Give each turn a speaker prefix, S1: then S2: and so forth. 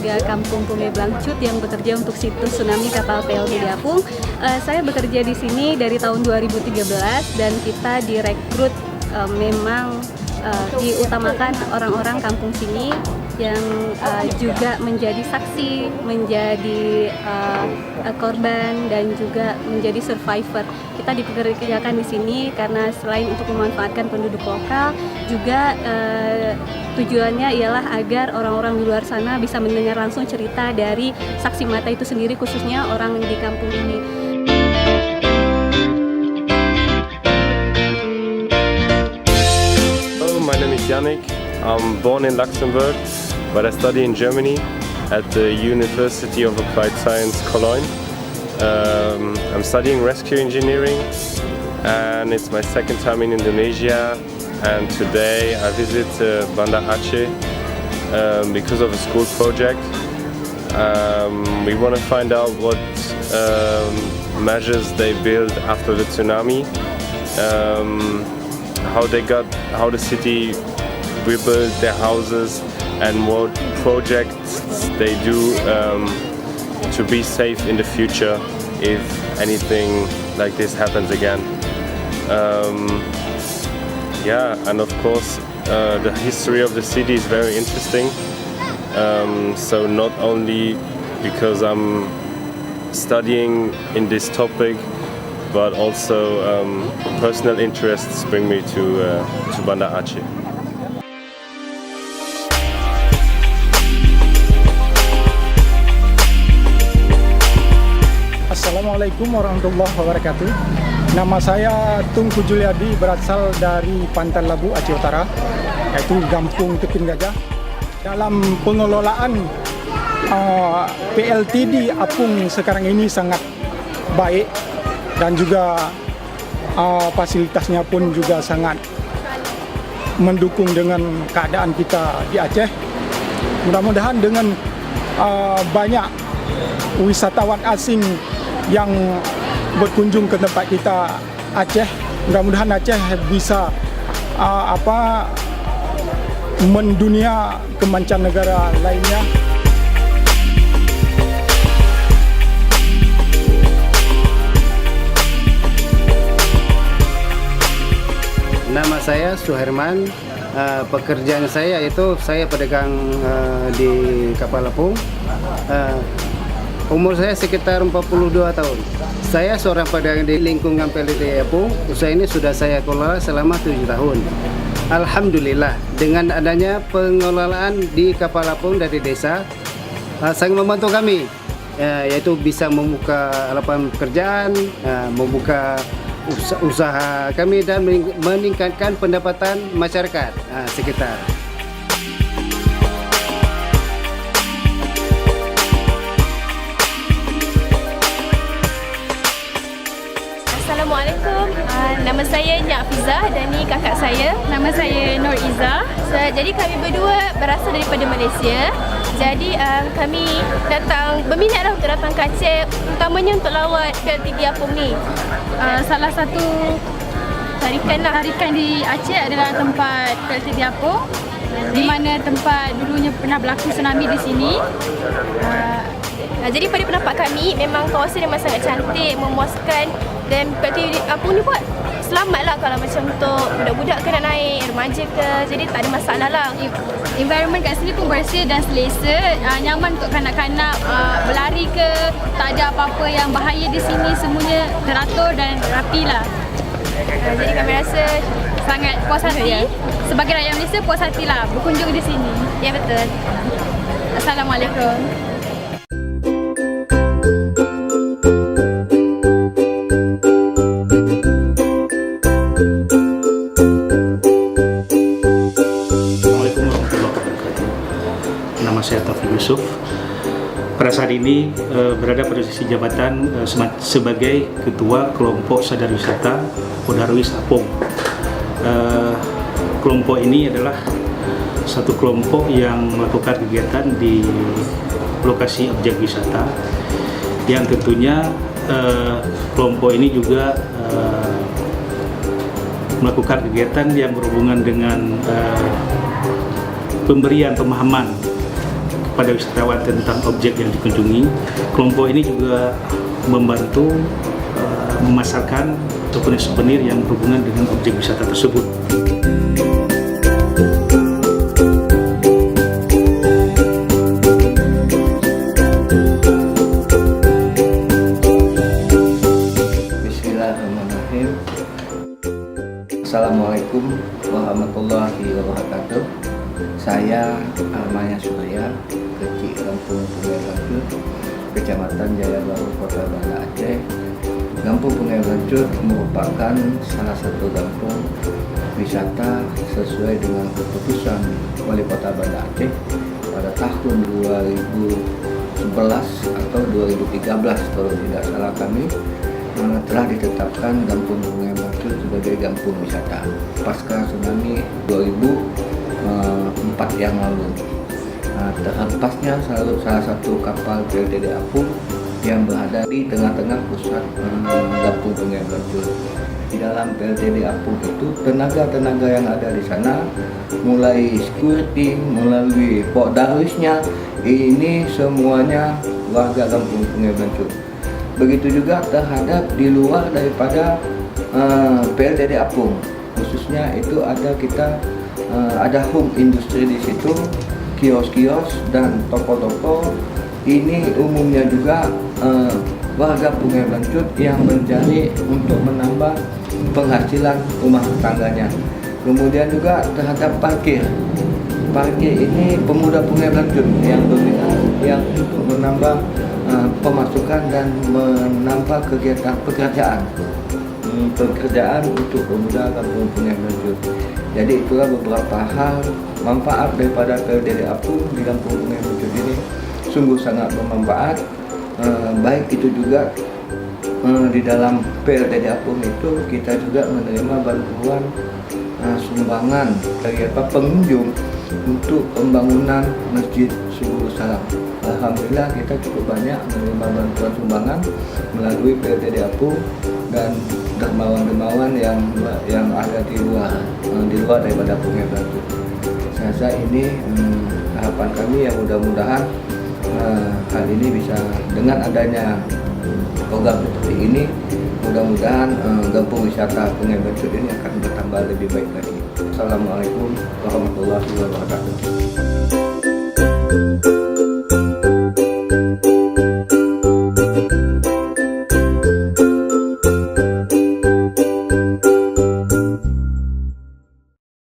S1: warga Kampung Pume Blangcut yang bekerja untuk situs tsunami kapal PLT di Apung. Saya bekerja di sini dari tahun 2013 dan kita direkrut memang diutamakan orang-orang kampung sini yang juga menjadi saksi, menjadi korban dan juga menjadi survivor. Kita dipekerjakan di sini karena selain untuk memanfaatkan penduduk lokal, juga tujuannya ialah agar orang-orang di luar sana bisa mendengar langsung cerita dari saksi mata itu sendiri, khususnya orang di kampung ini.
S2: Hello, my name is Yannick. I'm born in Luxembourg, but I study in Germany at the University of Applied Science Cologne. I'm studying rescue engineering, and it's my second time in Indonesia. And today I visit Banda Aceh because of a school project. We want to find out what measures they built after the tsunami, how the city rebuilt their houses, and what projects they do to be safe in the future if anything like this happens again. And of course the history of the city is very interesting, so not only because I'm studying in this topic, but also personal interests bring me to Banda Aceh.
S3: Assalamualaikum warahmatullahi wabarakatuh. Nama saya Tungku Juliadi, berasal dari Pantai Labu, Aceh Utara, yaitu Kampung Tepin Gajah. Dalam pengelolaan PLT di Apung sekarang ini sangat baik, dan juga fasilitasnya pun juga sangat mendukung dengan keadaan kita di Aceh. Mudah-mudahan dengan banyak wisatawan asing yang berkunjung ke tempat kita Aceh, mudah-mudahan Aceh bisa mendunia ke mancanegara lainnya.
S4: Nama saya Suherman. Pekerjaan saya itu saya pedagang di kapal apung. Umur saya sekitar 42 tahun. Saya seorang pedagang di lingkungan PLT Apung. Usaha ini sudah saya kelola selama 7 tahun. Alhamdulillah, dengan adanya pengelolaan di kapal apung dari desa sangat membantu kami, yaitu bisa membuka lapangan pekerjaan, membuka usaha kami, dan meningkatkan pendapatan masyarakat sekitar.
S5: Assalamualaikum, nama saya Nyak Fizah dan ni kakak saya. Nama saya Nur Izzah. Jadi kami berdua berasal daripada Malaysia. Jadi kami berminatlah untuk datang ke Aceh, utamanya untuk lawat PLT di Apung ni. Salah satu tarikan di Aceh adalah tempat PLT di Apung, di mana tempat dulunya pernah berlaku tsunami di sini. Jadi pada pendapat kami, memang kawasan memang sangat cantik, memuaskan, dan PLT Apung ni buat selamat lah kalau macam untuk budak-budak ke nak naik, remaja ke, jadi tak ada masalah lah. Environment kat sini pun bersih dan selesa, nyaman untuk kanak-kanak berlari ke, tak ada apa-apa yang bahaya di sini, semuanya teratur dan rapi lah. Jadi kami rasa sangat puas hati, sebagai rakyat Malaysia puas hati lah berkunjung di sini. Ya, betul. Assalamualaikum.
S6: Nama saya Taufik Yusuf. Pada saat ini berada pada posisi jabatan sebagai Ketua Kelompok Sadar Wisata Podarwis Apung. Kelompok ini adalah satu kelompok yang melakukan kegiatan di lokasi objek wisata, yang tentunya kelompok ini juga melakukan kegiatan yang berhubungan dengan pemberian pemahaman kepada wisatawan tentang objek yang dikunjungi. Kelompok ini juga membantu memasarkan souvenir-souvenir yang berhubungan dengan objek wisata tersebut.
S7: Bismillahirrahmanirrahim. Assalamualaikum warahmatullahi wabarakatuh. Saya Armaya Surya, Kecik Kampung Pungai Blancut, Kecamatan Jaya Baru, Kota Banda Aceh. Kampung Pungai Blancut merupakan salah satu kampung wisata sesuai dengan keputusan Wali Kota Banda Aceh pada tahun 2011 atau 2013 kalau tidak salah kami, telah ditetapkan Kampung Pungai Blancut sebagai kampung wisata pasca tsunami 2004 yang lalu. Terhempasnya salah satu kapal PLTD Apung yang berada di tengah-tengah pusat Kampung Pungai Blancut. Di dalam PLTD Apung itu tenaga-tenaga yang ada di sana, mulai security, melalui pokdarwisnya, ini semuanya warga Kampung Pungai Blancut. Begitu juga terhadap di luar daripada PLTD Apung, khususnya itu ada home industri di situ, kios-kios dan toko-toko. Ini umumnya juga warga Pungai Blancut yang mencari untuk menambah penghasilan rumah tangganya. Kemudian juga terhadap parkir ini pemuda Pungai Blancut yang berminat yang untuk menambah pemasukan dan menambah kegiatan pekerjaan untuk pemuda Kampung Pungai Blancut. Jadi itulah beberapa hal manfaat daripada PLTD Apung di Kampung Pungai Blancut ini, sungguh sangat bermanfaat. Baik itu juga di dalam PLTD Apung itu kita juga menerima bantuan sumbangan dari pengunjung untuk pembangunan Masjid Subul Salam. Alhamdulillah kita cukup banyak menerima bantuan sumbangan melalui PLTD Apung dan dermawan-dermawan yang ada di luar daripada Pungai Blancut. Saya rasa ini harapan kami yang mudah-mudahan hal ini bisa dengan adanya program seperti ini, mudah-mudahan kampung wisata Pungai Blancut ini akan bertambah lebih baik lagi. Assalamualaikum warahmatullahi wabarakatuh.